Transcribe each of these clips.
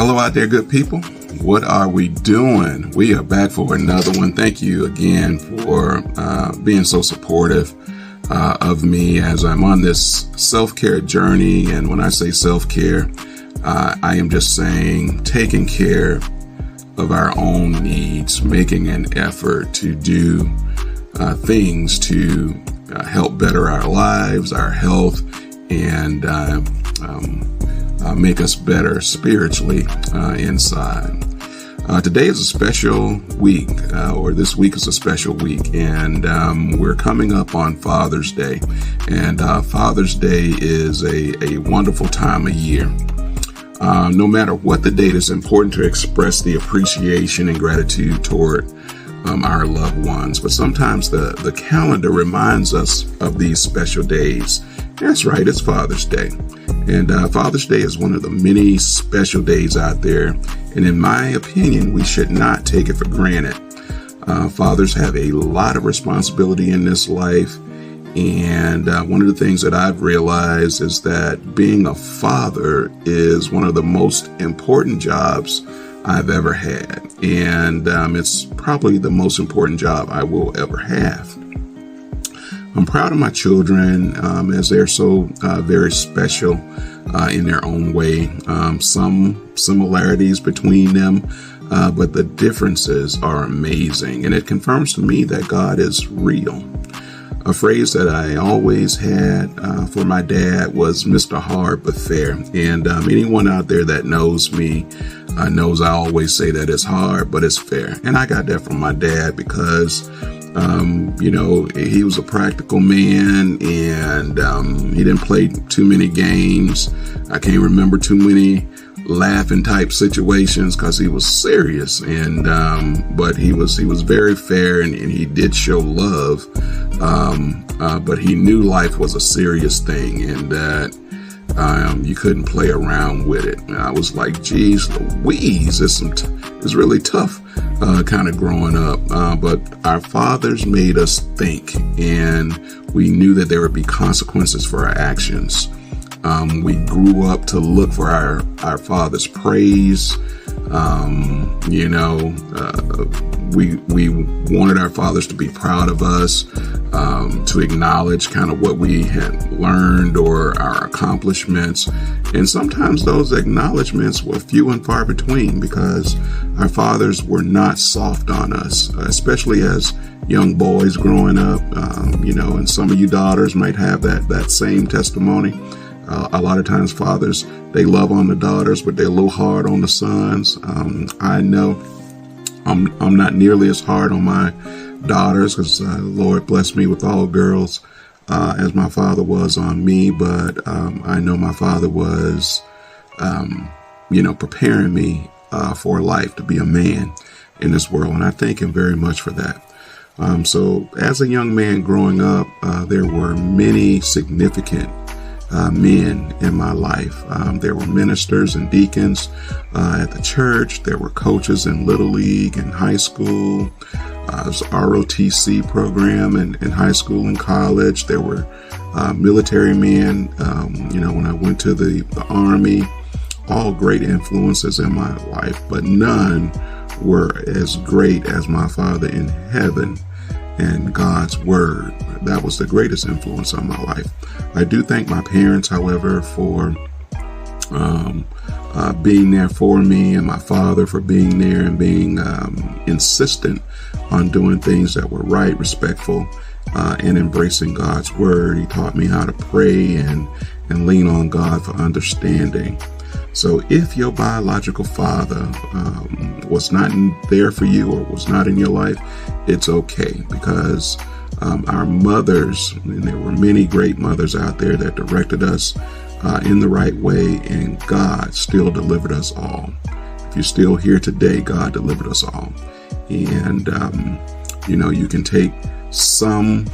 Hello out there, good people. What are we doing? We are back for another one. Thank you again for being so supportive of me as I'm on this self-care journey. And when I say self-care, I am just saying taking care of our own needs, making an effort to do things to help better our lives, our health, and make us better spiritually inside. Today is a special week, or this week is a special week, and we're coming up on Father's Day. And Father's Day is a wonderful time of year. No matter what the date, it's important to express the appreciation and gratitude toward our loved ones. But sometimes the calendar reminds us of these special days. That's right, it's Father's Day. And Father's Day is one of the many special days out there. And in my opinion, we should not take it for granted. Fathers have a lot of responsibility in this life. And one of the things that I've realized is that being a father is one of the most important jobs I've ever had. And it's probably the most important job I will ever have. I'm proud of my children as they're so very special in their own way. Some similarities between them, but the differences are amazing. And it confirms to me that God is real. A phrase that I always had for my dad was Mr. Hard but Fair. And anyone out there that knows me knows I always say that it's hard, but it's fair. And I got that from my dad because he was a practical man, and he didn't play too many games. I can't remember too many laughing type situations because he was serious, and but he was very fair, and he did show love, but he knew life was a serious thing, and that you couldn't play around with it. And I was like, geez Louise, it's really tough kind of growing up, but our fathers made us think, and we knew that there would be consequences for our actions. We grew up to look for our father's praise. We wanted our fathers to be proud of us, to acknowledge kind of what we had learned or our accomplishments. And sometimes those acknowledgments were few and far between because our fathers were not soft on us, especially as young boys growing up, and some of you daughters might have that same testimony. A lot of times fathers, they love on the daughters, but they're a little hard on the sons. I know I'm not nearly as hard on my daughters because Lord bless me with all girls as my father was on me. But I know my father was, preparing me for life to be a man in this world. And I thank him very much for that. So as a young man growing up, there were many significant men in my life. There were ministers and deacons at the church. There were coaches in Little League and high school. There was ROTC program in high school and college. There were military men, when I went to the Army. All great influences in my life, but none were as great as my Father in heaven and God's Word. That was the greatest influence on my life. I do thank my parents, however, for being there for me, and my father for being there and being insistent on doing things that were right, respectful, and embracing God's Word. He taught me how to pray and lean on God for understanding. So if your biological father was not there for you or was not in your life, it's okay, because our mothers, and there were many great mothers out there that directed us in the right way, and God still delivered us all. If you're still here today, God delivered us all. And, you can take some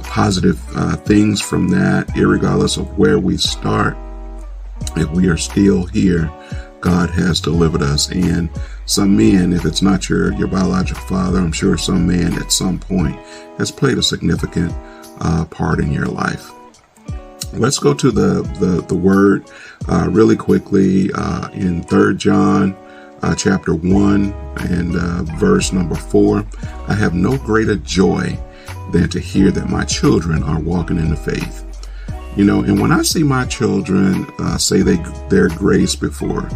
positive things from that, irregardless of where we start. If we are still here, God has delivered us. And some men, if it's not your biological father, I'm sure some man at some point has played a significant part in your life. Let's go to the word really quickly in 3 John chapter 1 and verse number 4. I have no greater joy than to hear that my children are walking in the faith. And when I see my children say their grace before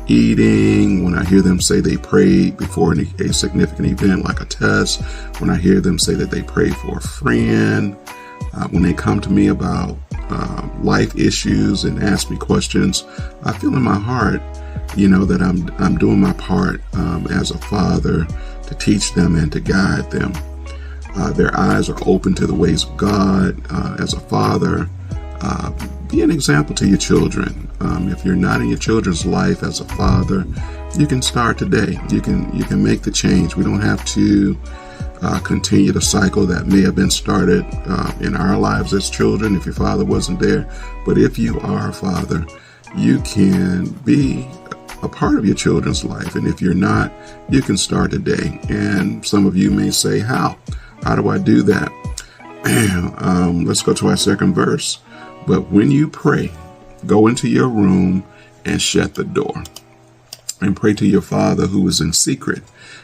eating, when I hear them say they prayed before a significant event like a test, when I hear them say that they prayed for a friend, when they come to me about life issues and ask me questions, I feel in my heart, that I'm doing my part as a father to teach them and to guide them. Their eyes are open to the ways of God. As a father, be an example to your children. If you're not in your children's life as a father, you can start today. You can make the change. We don't have to continue the cycle that may have been started in our lives as children if your father wasn't there. But if you are a father, you can be a part of your children's life. And if you're not, you can start today. And some of you may say, how? How do I do that? Let's go to our second verse. But when you pray, go into your room and shut the door and pray to your Father who is in secret,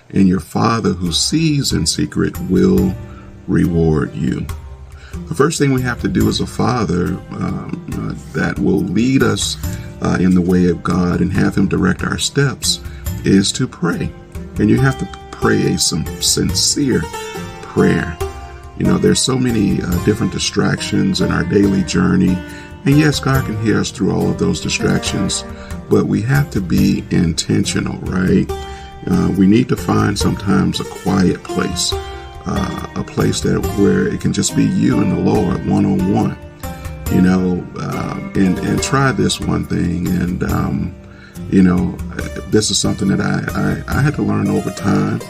and your Father who sees in secret will reward you. The first thing we have to do as a father that will lead us in the way of God and have Him direct our steps is to pray. And you have to pray some sincere prayer. There's so many different distractions in our daily journey. And yes, God can hear us through all of those distractions, but we have to be intentional, right? We need to find sometimes a quiet place, a place where it can just be you and the Lord one-on-one, and try this one thing. And, this is something that I had to learn over time.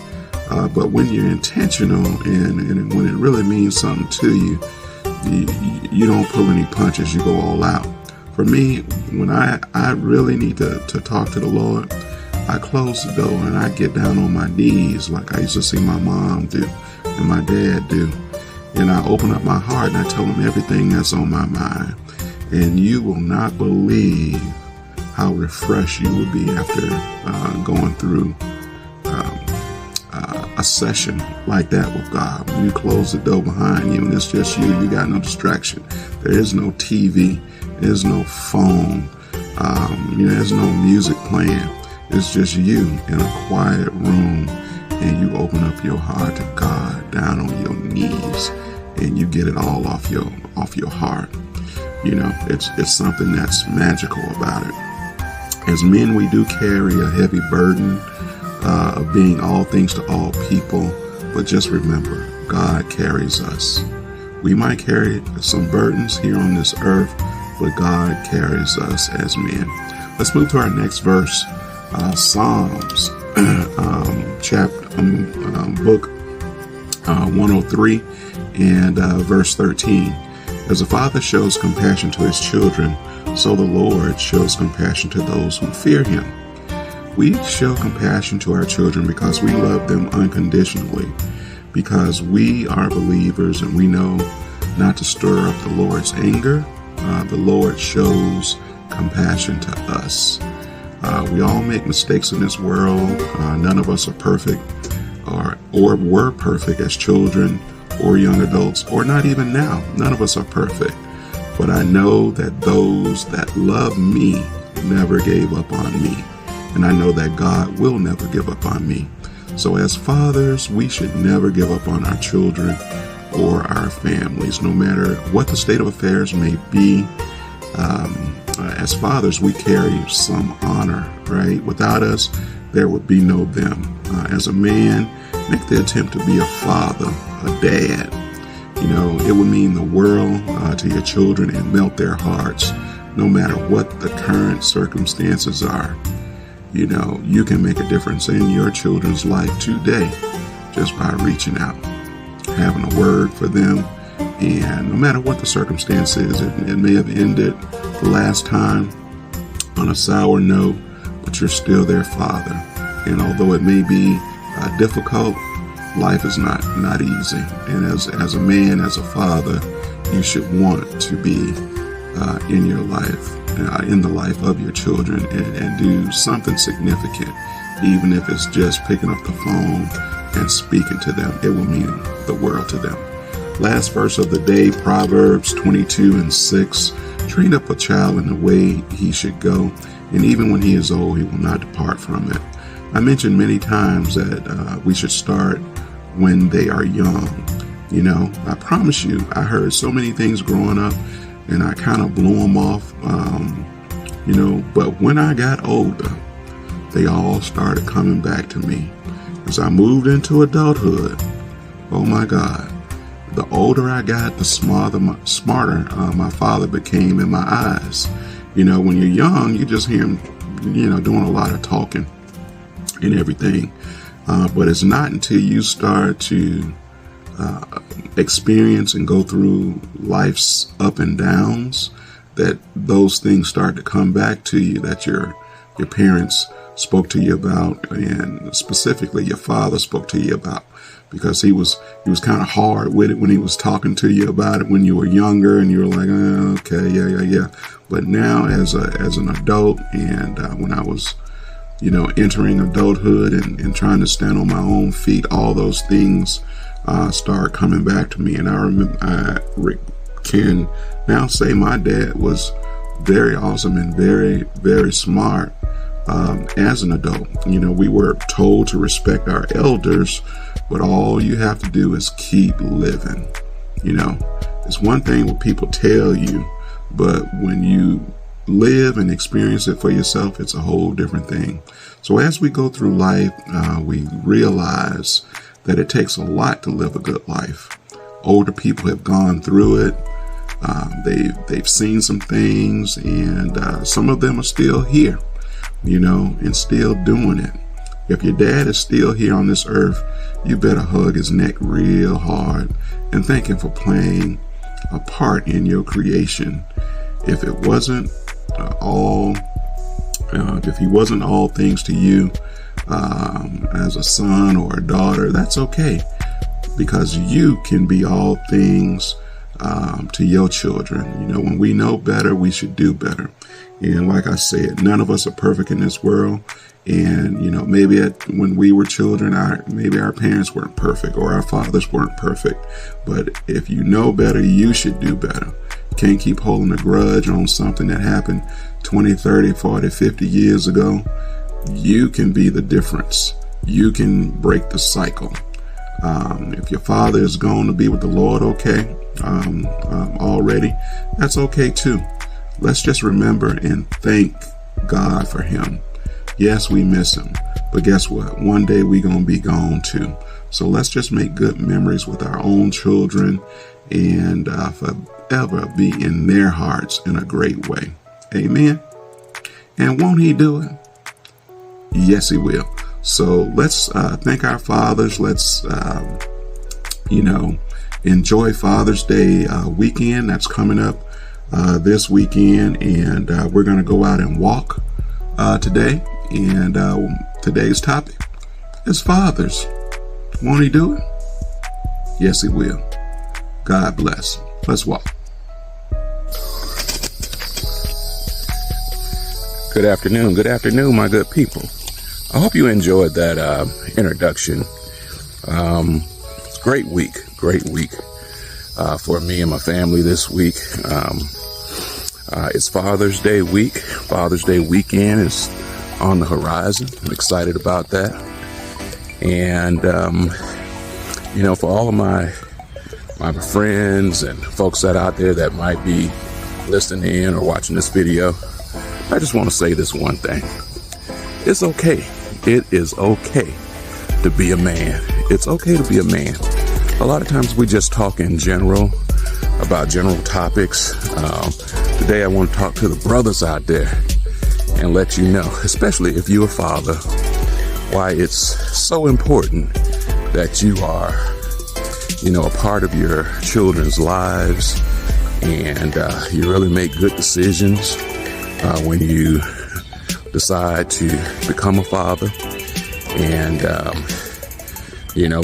But when you're intentional and when it really means something to you, you don't pull any punches, you go all out. For me, when I really need to talk to the Lord, I close the door and I get down on my knees like I used to see my mom do and my dad do. And I open up my heart and I tell him everything that's on my mind. And you will not believe how refreshed you will be after going through a session like that with God. When you close the door behind you and it's just you got no distraction. There is no TV, there's no phone, there's no music playing. It's just you in a quiet room, and you open up your heart to God down on your knees, and you get it all off your heart. It's something that's magical about it. As men, we do carry a heavy burden of being all things to all people, but just remember, God carries us. We might carry some burdens here on this earth, but God carries us as men. Let's move to our next verse, Psalms, book 103 and verse 13. As a father shows compassion to his children, so the Lord shows compassion to those who fear Him. We show compassion to our children because we love them unconditionally, because we are believers and we know not to stir up the Lord's anger. The Lord shows compassion to us. We all make mistakes in this world. None of us are perfect or were perfect as children or young adults, or not even now. None of us are perfect. But I know that those that love me never gave up on me. And I know that God will never give up on me. So as fathers, we should never give up on our children or our families, no matter what the state of affairs may be. As fathers, we carry some honor, right? Without us, there would be no them. As a man, make the attempt to be a father, a dad. It would mean the world to your children and melt their hearts, no matter what the current circumstances are. You can make a difference in your children's life today just by reaching out, having a word for them. And no matter what the circumstance is, it may have ended the last time on a sour note, but you're still their father. And although it may be difficult, life is not easy. And as a man, as a father, you should want to be in your life, in the life of your children, and do something significant, even if it's just picking up the phone and speaking to them. It will mean the world to them. Last verse of the day, Proverbs 22:6. Train up a child in the way he should go, and even when he is old, he will not depart from it. I mentioned many times that we should start when they are young. I promise you, I heard so many things growing up, and I kind of blew them off, but when I got older, they all started coming back to me. As I moved into adulthood, oh my God, the older I got, the smarter my father became in my eyes. When you're young, you just hear him, doing a lot of talking and everything. But it's not until you start to experience and go through life's up and downs that those things start to come back to you that your parents spoke to you about, and specifically your father spoke to you about, because he was kind of hard with it when he was talking to you about it when you were younger, and you were like, okay, yeah. But now as an adult, and when I was entering adulthood and trying to stand on my own feet, all those things start coming back to me. And I remember, I can now say my dad was very awesome and very, very smart as an adult. We were told to respect our elders, but all you have to do is keep living. It's one thing what people tell you, but when you live and experience it for yourself, it's a whole different thing. So as we go through life, we realize that it takes a lot to live a good life. Older people have gone through it. They've seen some things, and some of them are still here, and still doing it. If your dad is still here on this earth, you better hug his neck real hard and thank him for playing a part in your creation. If it wasn't if he wasn't all things to you as a son or a daughter, that's okay, because you can be all things to your children. When we know better, we should do better. And like I said, none of us are perfect in this world. And, maybe when we were children, maybe our parents weren't perfect, or our fathers weren't perfect. But if you know better, you should do better. You can't keep holding a grudge on something that happened 20, 30, 40, 50 years ago. You can be the difference. You can break the cycle. If your father is going to be with the Lord, already, that's okay too. Let's just remember and thank God for him. Yes, we miss him, but guess what? One day we're going to be gone too. So let's just make good memories with our own children, and forever be in their hearts in a great way. Amen. And won't he do it? Yes, he will. So let's thank our fathers. Let's, enjoy Father's Day weekend. That's coming up this weekend. And we're going to go out and walk today. And today's topic is fathers. Won't he do it? Yes, he will. God bless. Let's walk. Good afternoon, my good people. I hope you enjoyed that introduction. Great week for me and my family this week. It's Father's Day week. Father's Day weekend is on the horizon. I'm excited about that. And, for all of my friends and folks that out there that might be listening in or watching this video, I just want to say this one thing. It's okay. It is okay to be a man. It's okay to be a man. A lot of times we just talk in general about general topics. Today I want to talk to the brothers out there and let you know, especially if you're a father, why it's so important that you are, a part of your children's lives, and you really make good decisions when you decide to become a father. And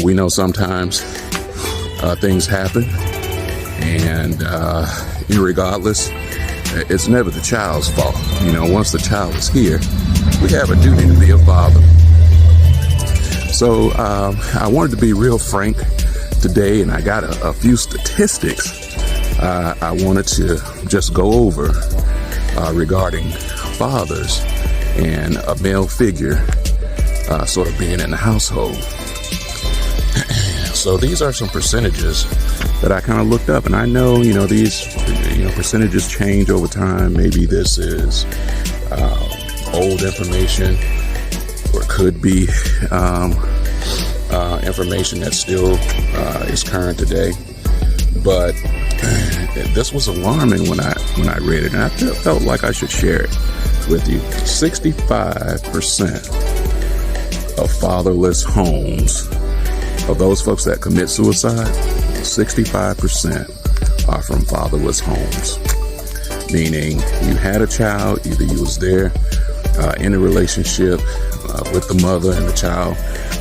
we know sometimes things happen, and irregardless, it's never the child's fault. Once the child is here, we have a duty to be a father. So I wanted to be real frank today, and I got a few statistics I wanted to just go over regarding fathers and a male figure sort of being in the household. So these are some percentages that I kind of looked up, and I know, these, percentages change over time. Maybe this is old information, or it could be information that still is current today. But this was alarming when I read it, and I felt like I should share it with you. 65% of fatherless homes, of those folks that commit suicide, 65% are from fatherless homes. Meaning you had a child, either you was there in a relationship with the mother and the child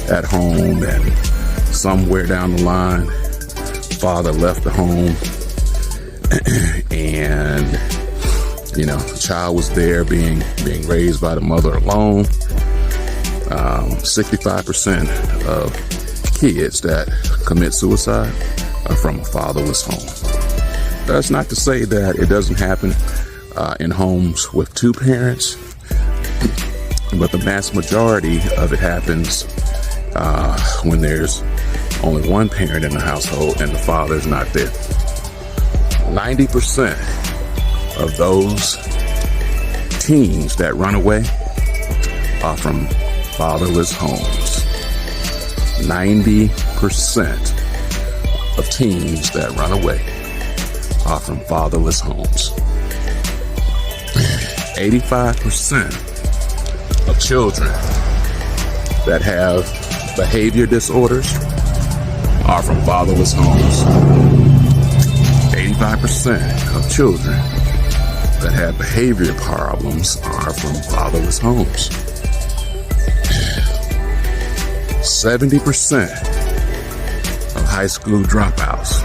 at home, and somewhere down the line, father left the home, and the child was there being raised by the mother alone. 65% of kids that commit suicide are from a fatherless home. That's not to say that it doesn't happen in homes with two parents, but the vast majority of it happens when there's only one parent in the household and the father's not there. 90% of those teens that run away are from fatherless homes. 90% of teens that run away are from fatherless homes. 85% of children that have behavior disorders are from fatherless homes. 85% of children that have behavior problems are from fatherless homes. 70% of high school dropouts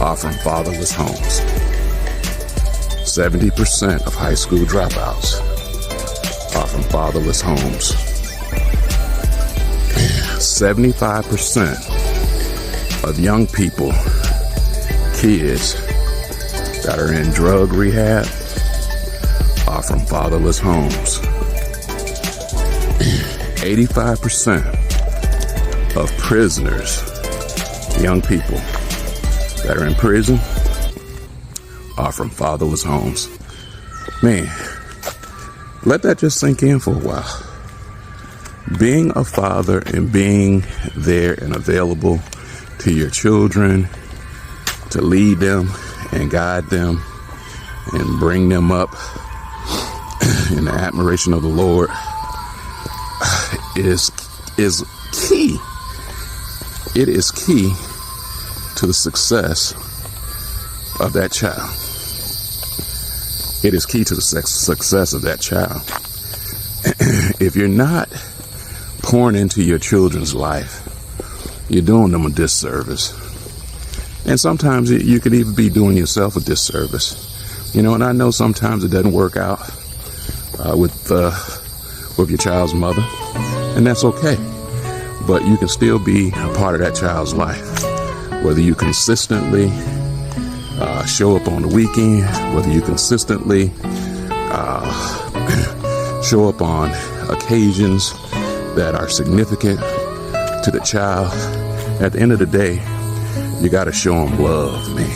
are from fatherless homes. 70% of high school dropouts are from fatherless homes. 75% of young people, kids that are in drug rehab, are from fatherless homes. 85% of prisoners, young people that are in prison, are from fatherless homes. Man, let that just sink in for a while. Being a father and being there and available to your children, to lead them and guide them and bring them up in the admiration of the Lord is key. It is key to the success of that child. It is key to the success of that child. If you're not pouring into your children's life, you're doing them a disservice. And sometimes you could even be doing yourself a disservice. And I know sometimes it doesn't work out with your child's mother, and that's okay. But you can still be a part of that child's life. Whether you consistently show up on the weekend, whether you consistently show up on occasions that are significant to the child, at the end of the day, you got to show them love, man.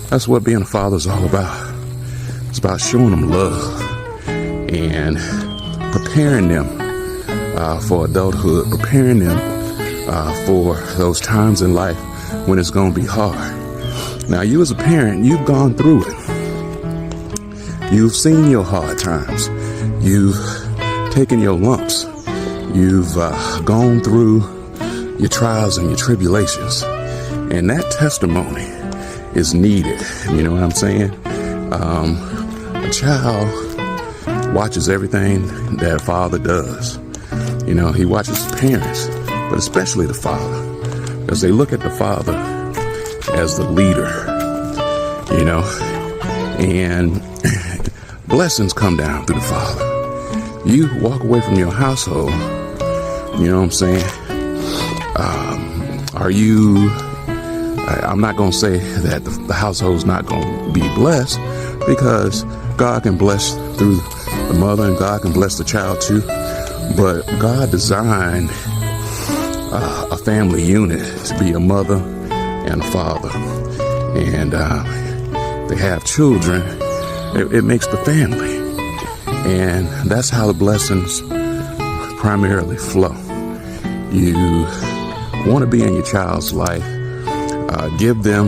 That's what being a father is all about. It's about showing them love and preparing them for adulthood, preparing them for those times in life when it's going to be hard. Now, you as a parent, you've gone through it. You've seen your hard times. You've taken your lumps. You've gone through your trials and your tribulations. And that testimony is needed. You know what I'm saying? A child watches everything that a father does. He watches his parents, but especially the father, because they look at the father as the leader, And blessings come down through the Father. You walk away from your household, you know what I'm saying? I'm not going to say that the household's not going to be blessed, because God can bless through the mother and God can bless the child too. But God designed a family unit to be a mother and a father. And they have children. It makes the family. And that's how the blessings primarily flow. You want to be in your child's life. Give them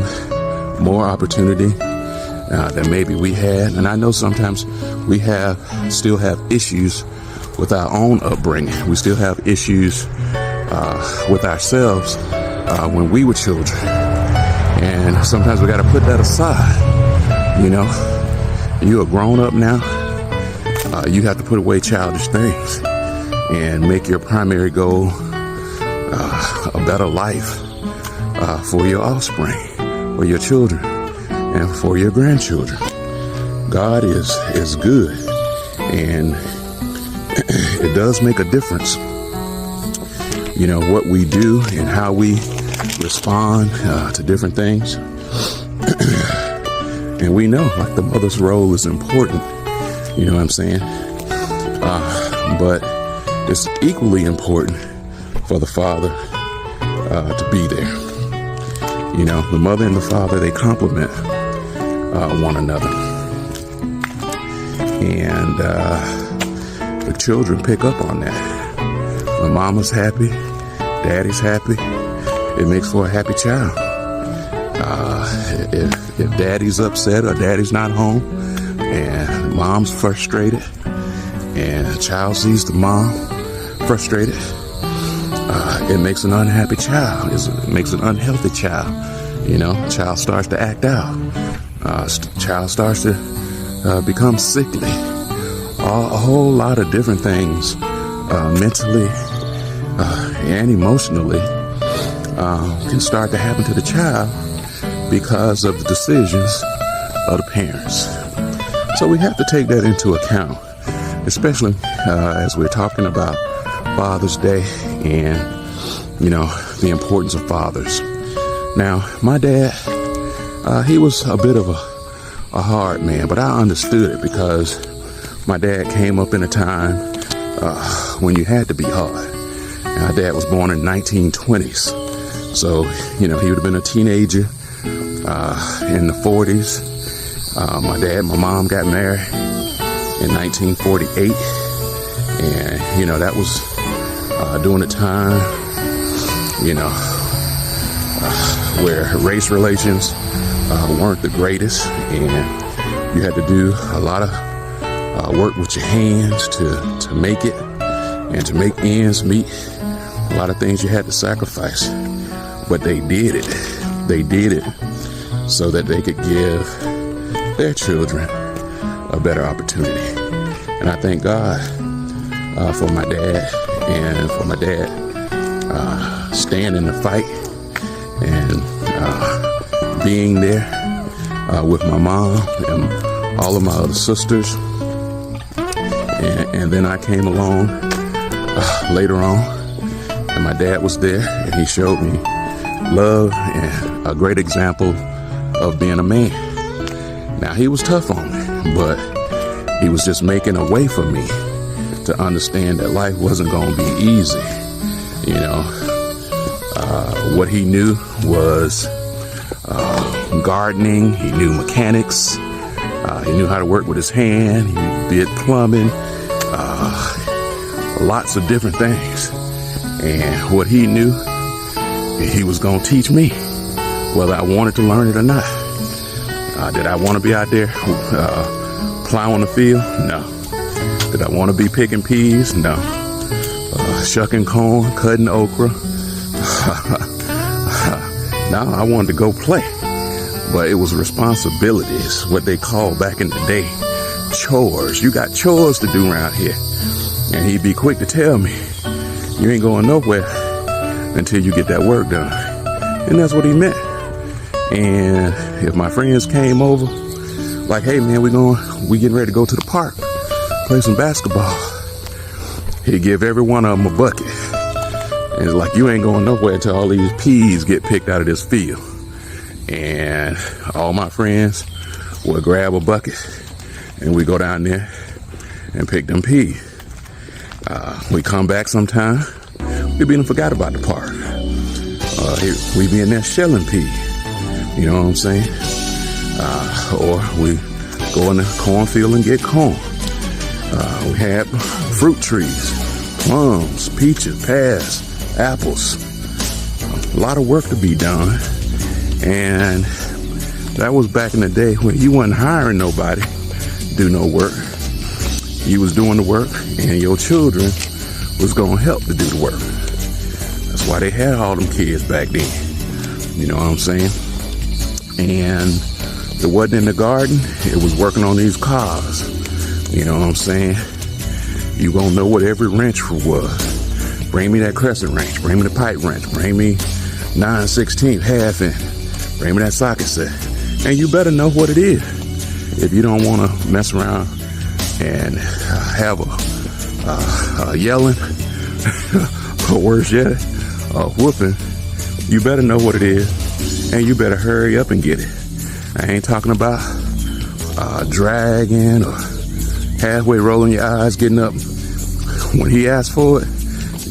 more opportunity than maybe we had. And I know sometimes we still have issues with our own upbringing. We still have issues with ourselves when we were children. And sometimes we got to put that aside. You know, you're a grown up now. You have to put away childish things and make your primary goal a better life for your offspring, for your children, and for your grandchildren. God is good, and it does make a difference, you know, what we do and how we respond to different things. And we know, like, the mother's role is important, you know what I'm saying? But it's equally important for the father to be there. You know, the mother and the father, they complement one another. And the children pick up on that. When mama's happy, daddy's happy, it makes for a happy child. If daddy's upset or daddy's not home and mom's frustrated and the child sees the mom frustrated, it makes an unhappy child. It makes an unhealthy child. You know, child starts to act out. Child starts to become sickly. A whole lot of different things, mentally and emotionally, can start to happen to the child because of the decisions of the parents. So we have to take that into account, especially as we're talking about Father's Day and, you know, the importance of fathers. Now, my dad, he was a bit of a hard man, but I understood it because my dad came up in a time when you had to be hard. And my dad was born in the 1920s. So, you know, he would have been a teenager in the 40s. My mom got married in 1948. And, you know, that was during a time, you know, where race relations weren't the greatest. And you had to do a lot of work with your hands to make it and to make ends meet. A lot of things you had to sacrifice. But they did it. They did it so that they could give their children a better opportunity. And I thank God for my dad and for my dad standing the fight and being there with my mom and all of my other sisters. And then I came along later on, and my dad was there, and he showed me love and a great example of being a man. Now, he was tough on me, but he was just making a way for me to understand that life wasn't going to be easy. You know, what he knew was gardening. He knew mechanics. He knew how to work with his hand. He did plumbing, lots of different things. And what he knew, he was going to teach me, whether I wanted to learn it or not. Did I want to be out there plowing the field? No. Did I want to be picking peas? No. Shucking corn, cutting okra? No, I wanted to go play. But it was responsibilities, what they called back in the day, chores. You got chores to do around here. And he'd be quick to tell me, you ain't going nowhere until you get that work done. And that's what he meant. And if my friends came over, like, hey man, we getting ready to go to the park, play some basketball. He'd give every one of them a bucket. And it's like, you ain't going nowhere until all these peas get picked out of this field. And all my friends would grab a bucket and we go down there and pick them peas. We come back sometime, we be done forgot about the park. We be in there shelling peas, you know what I'm saying? Or we go in the cornfield and get corn. We had fruit trees, plums, peaches, pears, apples. A lot of work to be done. And that was back in the day when you wasn't hiring nobody to do no work. You was doing the work and your children was going to help to do the work. That's why they had all them kids back then. You know what I'm saying? And it wasn't in the garden. It was working on these cars. You know what I'm saying? You gonna know what every wrench was. Bring me that crescent wrench. Bring me the pipe wrench. Bring me 9/16 half inch. Bring me that socket set. And you better know what it is. If you don't want to mess around and have a yelling, or worse yet, a whooping, you better know what it is. And you better hurry up and get it. I ain't talking about dragging or halfway rolling your eyes, getting up. When he asks for it,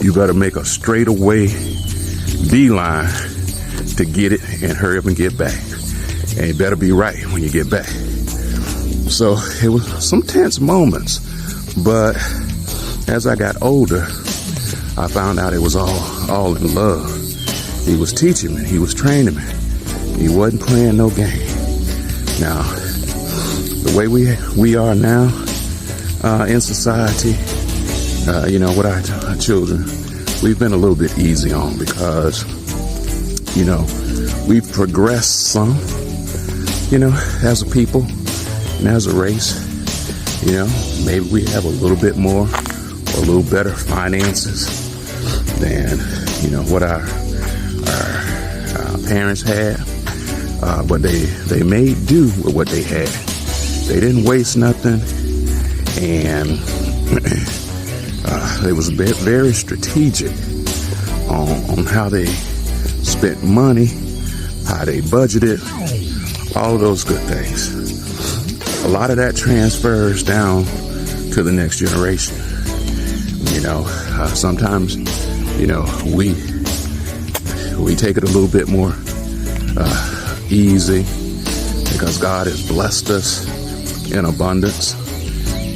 you better make a straightaway beeline to get it and hurry up and get back. And it better be right when you get back. So it was some tense moments, but as I got older, I found out it was all in love. He was teaching me, he was training me. He wasn't playing no game. Now, the way we are now in society, you know, with our children, we've been a little bit easy on because, you know, we've progressed some, you know, as a people and as a race. You know, maybe we have a little bit more or a little better finances than, you know, what our parents had. But they made do with what they had. They didn't waste nothing, and they was very strategic on how they spent money, how they budgeted, all of those good things. A lot of that transfers down to the next generation. You know, sometimes, you know, we take it a little bit more easy because God has blessed us in abundance,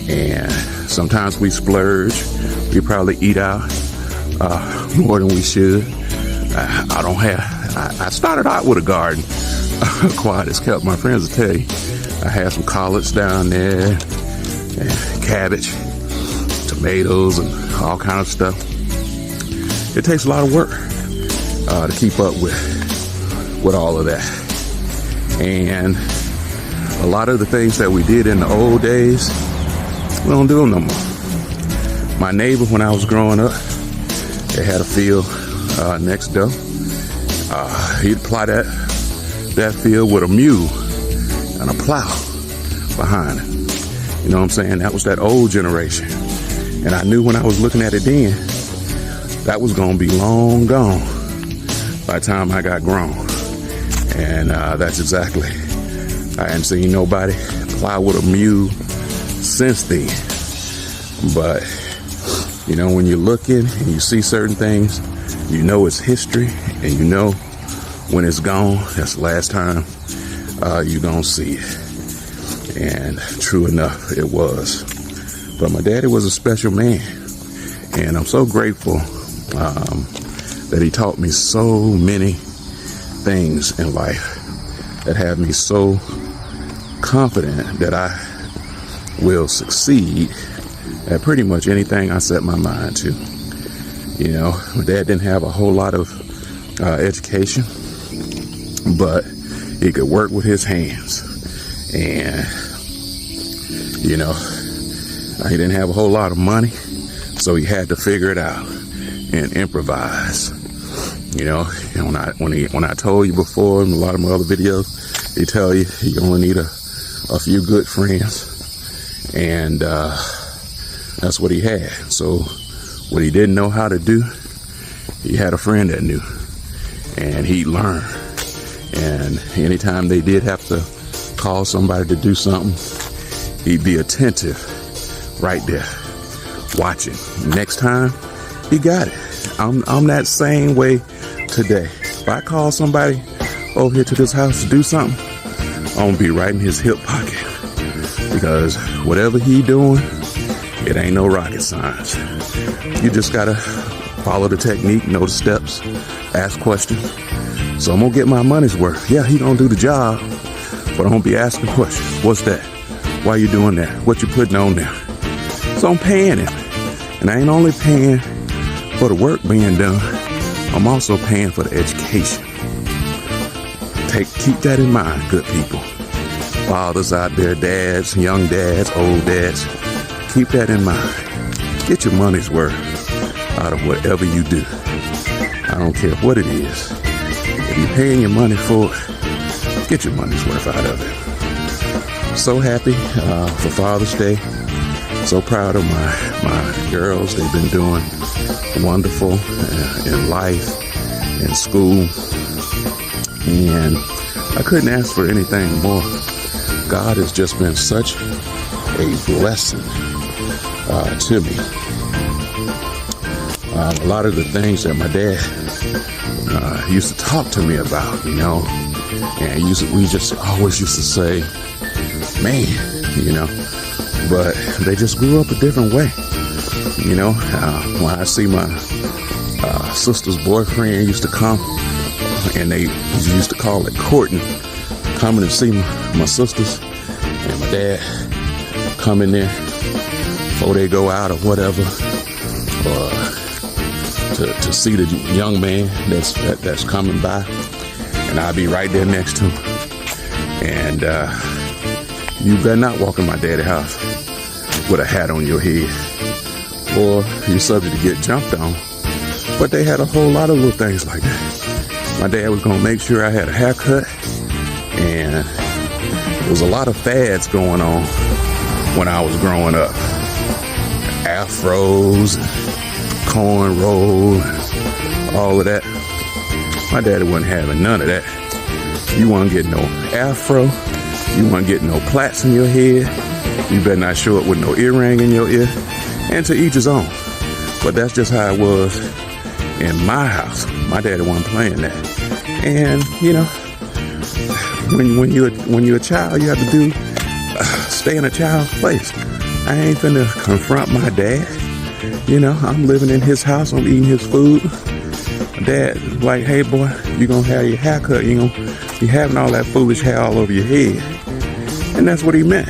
and sometimes we splurge. We probably eat out more than we should. I started out with a garden, quiet as kept. My friends will tell you, I had some collards down there, and cabbage, tomatoes, and all kind of stuff. It takes a lot of work to keep up with all of that. And a lot of the things that we did in the old days, we don't do them no more. My neighbor, when I was growing up, they had a field next door. He'd plow that field with a mule and a plow behind it. You know what I'm saying? That was that old generation. And I knew when I was looking at it then, that was going to be long gone by the time I got grown. And that's exactly, I hadn't seen nobody plow with a mule since then. But, you know, when you're looking and you see certain things, you know it's history, and you know when it's gone, that's the last time you're going to see it. And true enough, it was. But my daddy was a special man, and I'm so grateful that he taught me so many things in life that have me so confident that I will succeed at pretty much anything I set my mind to. You know, my dad didn't have a whole lot of education, but he could work with his hands. And, you know, he didn't have a whole lot of money, so he had to figure it out and improvise. You know, when I told you before in a lot of my other videos, they tell you you only need a a few good friends, and that's what he had. So what he didn't know how to do, he had a friend that knew, and he'd learn. And anytime they did have to call somebody to do something, he'd be attentive right there, watching. Next time, he got it. I'm that same way today. If I call somebody over here to this house to do something, I'm gonna be right in his hip pocket, because whatever he doing, it ain't no rocket science. You just gotta follow the technique, know the steps, ask questions. So I'm gonna get my money's worth. Yeah, he gonna do the job, but I'm gonna be asking questions. What's that? Why you doing that? What you putting on there? So I'm paying him, and I ain't only paying for the work being done, I'm also paying for the education. Keep that in mind, good people. Fathers out there, dads, young dads, old dads, keep that in mind. Get your money's worth out of whatever you do. I don't care what it is. If you're paying your money for it, get your money's worth out of it. So happy for Father's Day. So proud of my girls. They've been doing wonderful in life, in school, and I couldn't ask for anything more. God has just been such a blessing to me. A lot of the things that my dad used to talk to me about, and we just always used to say, man, but they just grew up a different way. When I see my sister's boyfriend used to come, and they used to call it courting, coming to see my sisters, and my dad come in there before they go out or whatever, to see the young man that's coming by, and I'll be right there next to him. And you better not walk in my daddy's house with a hat on your head, or you're subject to get jumped on. But they had a whole lot of little things like that. My dad was gonna make sure I had a haircut, and there was a lot of fads going on when I was growing up. Afros, cornrows, all of that. My daddy wasn't having none of that. You won't get no afro. You won't get no plaits in your head. You better not show up with no earring in your ear. And to each his own. But that's just how it was in my house. My daddy wasn't playing that. And when you're a child, you have to stay in a child's place. I ain't finna confront my dad. I'm living in his house. I'm eating his food. My dad like, hey boy, you gonna have your haircut. You gonna be having all that foolish hair all over your head. And that's what he meant.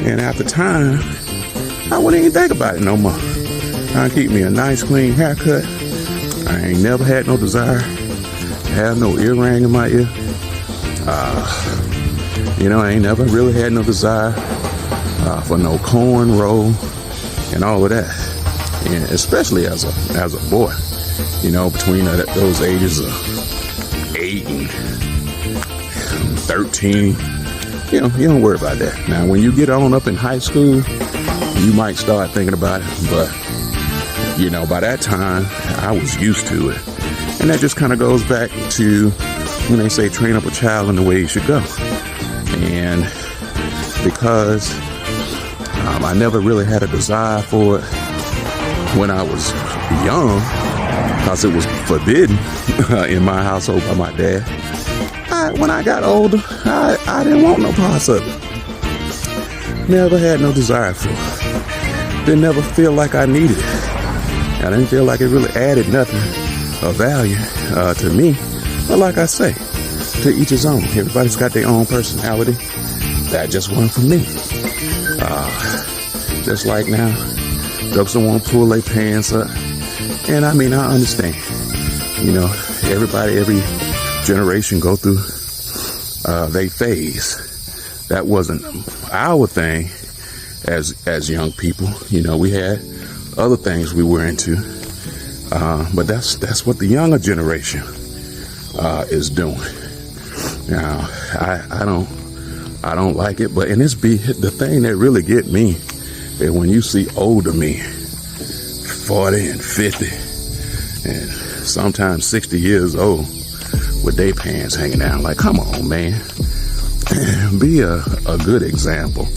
And after time, I wouldn't even think about it no more. I keep me a nice clean haircut. I ain't never had no desire to have no earring in my ear. I ain't never really had no desire for no cornrow and all of that. And especially as a boy, between those ages of 8 and 13, you don't worry about that. Now, when you get on up in high school, you might start thinking about it, but by that time, I was used to it. And that just kind of goes back to when they say train up a child in the way he should go. And because I never really had a desire for it when I was young, because it was forbidden in my household by my dad, when I got older, I didn't want no parts of it. Never had no desire for it. Didn't ever feel like I needed it. I didn't feel like it really added nothing of value to me. But like I say, to each his own. Everybody's got their own personality. That just wasn't for me. Just like now, folks don't want to pull their pants up. And I understand. Every generation go through they phase. That wasn't our thing as young people. We had other things we were into. But that's what the younger generation is doing. Now, I I don't like it, and it's the thing that really get me is when you see older men, 40 and 50, and sometimes 60 years old, with their pants hanging down. Like, come on, man. Be a good example.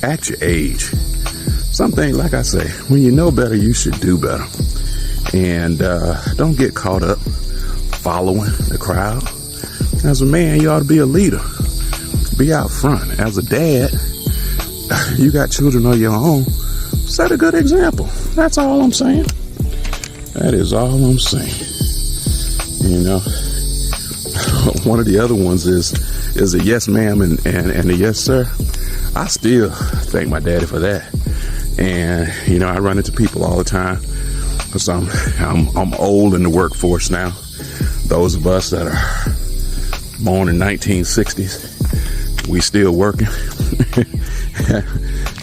At your age. Something, like I say, when you know better, you should do better. And don't get caught up following the crowd. As a man, you ought to be a leader. Be out front. As a dad, you got children of your own. Set a good example. That's all I'm saying. That is all I'm saying. One of the other ones is a yes ma'am and a yes sir. I still thank my daddy for that. And I run into people all the time because I'm old in the workforce now. Those of us that are born in 1960s, we still working.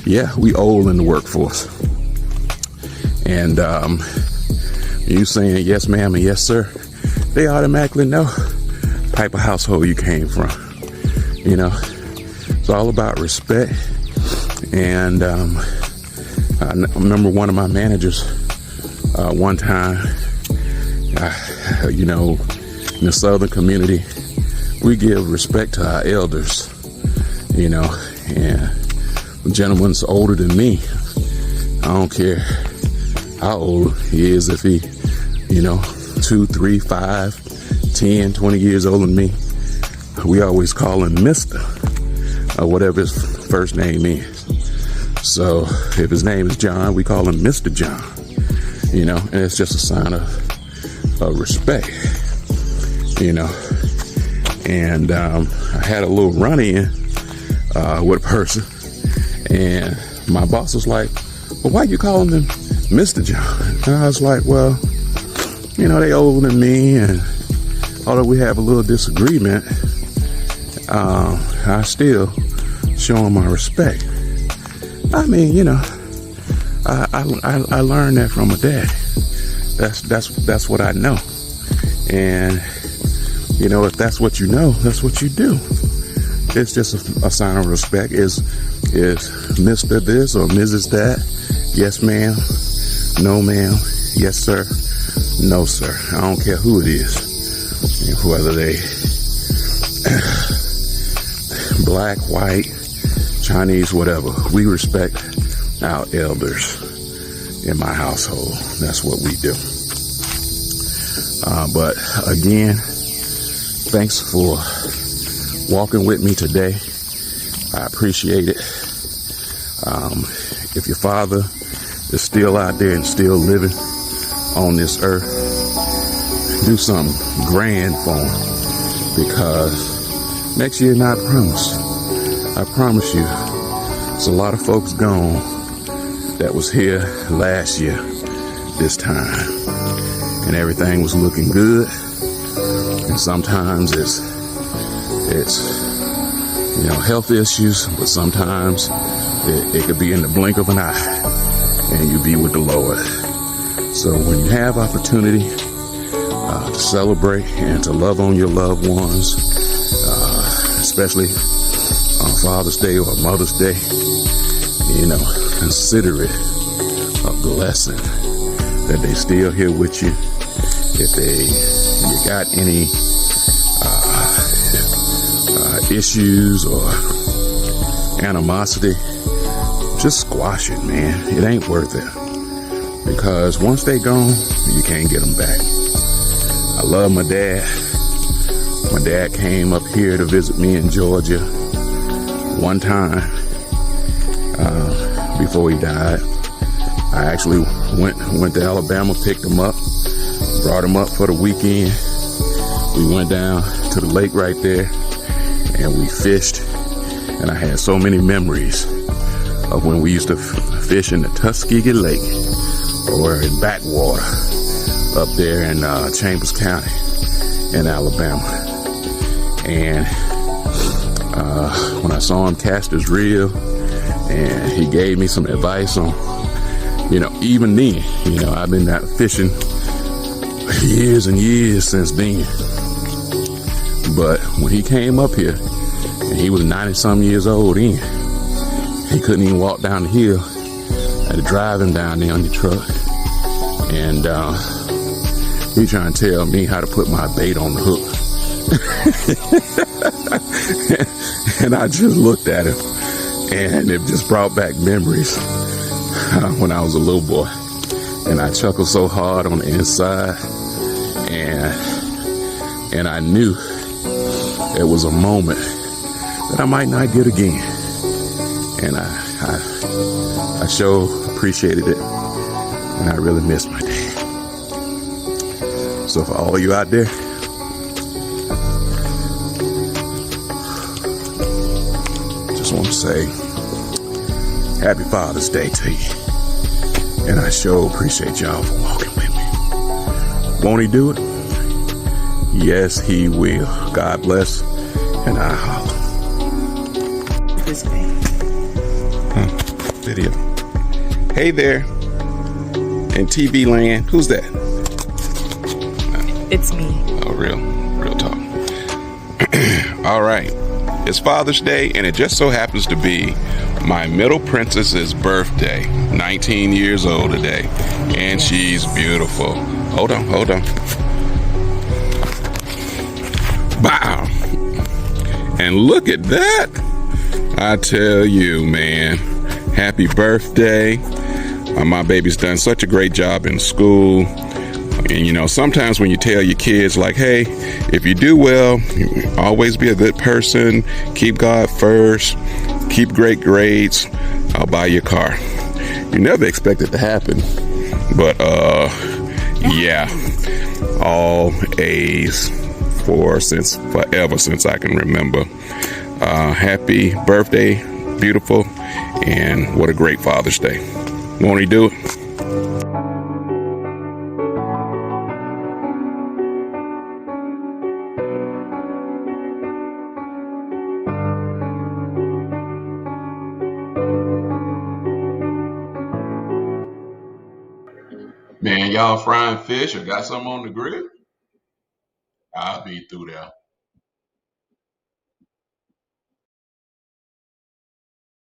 Yeah, we old in the workforce. And you saying yes ma'am and yes sir, they automatically know type of household you came from. It's all about respect. And I remember one of my managers one time, in the Southern community, we give respect to our elders, and the gentleman's older than me. I don't care how old he is, if he, 2, 3, 5, 10, 20 years older than me. We always call him Mr. or whatever his first name is. So if his name is John, we call him Mr. John, and it's just a sign of respect, And I had a little run-in with a person, and my boss was like, well, why you calling him Mr. John? And I was like, well, they older than me, and although we have a little disagreement, I still show him my respect. I mean, I learned that from my dad. That's what I know. And if that's what you know, that's what you do. It's just a sign of respect. Is Mr. this or Mrs. that? Yes, ma'am. No, ma'am. Yes, sir. No, sir. I don't care who it is. Whether they black, white, Chinese, whatever. We respect our elders in my household. That's what we do. But again, thanks for walking with me today. I appreciate it. If your father is still out there and still living on this earth, do something grand for him, because next year, not promised. I promise you, there's a lot of folks gone that was here last year this time, and everything was looking good. And sometimes it's health issues, but sometimes it could be in the blink of an eye, and you be with the Lord. So when you have opportunity to celebrate and to love on your loved ones, especially on Father's Day or Mother's Day, consider it a blessing that they still here with you. If you got any issues or animosity, just squash it, man. It ain't worth it, because once they gone, you can't get them back. I love my dad. My dad came up here to visit me in Georgia one time before he died. I actually went to Alabama, picked him up, brought him up for the weekend. We went down to the lake right there, and we fished. And I had so many memories of when we used to fish in the Tuskegee Lake or in backwater up there in Chambers County in Alabama. And when I saw him cast his reel, and he gave me some advice on, even then, I've been out fishing years and years since then. But when he came up here, and he was 90-some years old then, he couldn't even walk down the hill. I had to drive him down there on the truck. And he trying to tell me how to put my bait on the hook. And I just looked at him, and it just brought back memories when I was a little boy. And I chuckled so hard on the inside, and I knew it was a moment that I might not get again. And I sure appreciated it, and I really missed my dad. So for all of you out there, just want to say Happy Father's Day to you. And I sure appreciate y'all for walking with me. Won't he do it? Yes, he will. God bless, and I holler. Video. Hey there, in TV land, who's that? It's me. Oh, real talk. All right, it's Father's Day, and it just so happens to be my middle princess's birthday. 19 years old today, and she's beautiful. Hold on. Wow. And look at that. I tell you, man, happy birthday. My baby's done such a great job in school. And, you know, sometimes when you tell your kids, like, hey, if you do well, always be a good person, keep God first, keep great grades, I'll buy you a car. You never expect it to happen. But, yeah, all A's forever since I can remember. Happy birthday, beautiful, and what a great Father's Day. Won't he do it? Man, y'all frying fish or got something on the grill? I'll be through there.